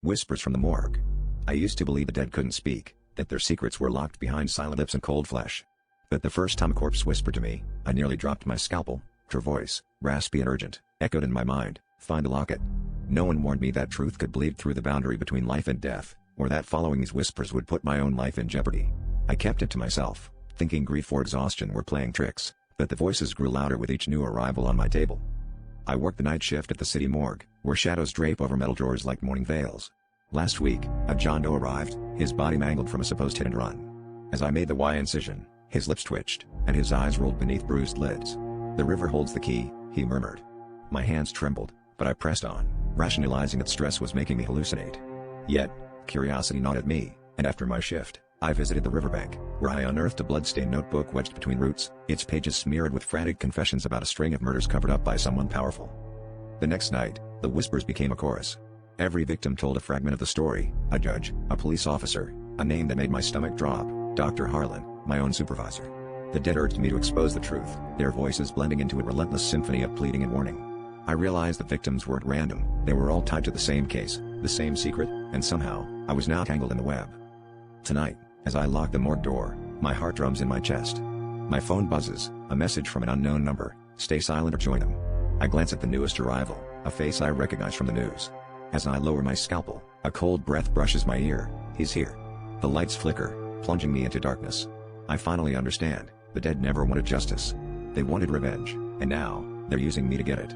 Whispers from the morgue. I used to believe the dead couldn't speak, that their secrets were locked behind silent lips and cold flesh. But the first time a corpse whispered to me, I nearly dropped my scalpel. Her voice, raspy and urgent, echoed in my mind, "Find the locket." No one warned me that truth could bleed through the boundary between life and death, or that following these whispers would put my own life in jeopardy. I kept it to myself, thinking grief or exhaustion were playing tricks, but the voices grew louder with each new arrival on my table. I worked the night shift at the city morgue, where shadows drape over metal drawers like mourning veils. Last week, a John Doe arrived, his body mangled from a supposed hit and run. As I made the Y incision, his lips twitched, and his eyes rolled beneath bruised lids. "The river holds the key," he murmured. My hands trembled, but I pressed on, rationalizing that stress was making me hallucinate. Yet, curiosity gnawed at me, and after my shift, I visited the riverbank, where I unearthed a blood-stained notebook wedged between roots, its pages smeared with frantic confessions about a string of murders covered up by someone powerful. The next night, the whispers became a chorus. Every victim told a fragment of the story: a judge, a police officer, a name that made my stomach drop, Dr. Harlan, my own supervisor. The dead urged me to expose the truth, their voices blending into a relentless symphony of pleading and warning. I realized the victims weren't random, they were all tied to the same case, the same secret, and somehow, I was now tangled in the web. Tonight, as I lock the morgue door, my heart drums in my chest. My phone buzzes, a message from an unknown number: "Stay silent or join them." I glance at the newest arrival, a face I recognize from the news. As I lower my scalpel, a cold breath brushes my ear. He's here. The lights flicker, plunging me into darkness. I finally understand, the dead never wanted justice. They wanted revenge, and now, they're using me to get it.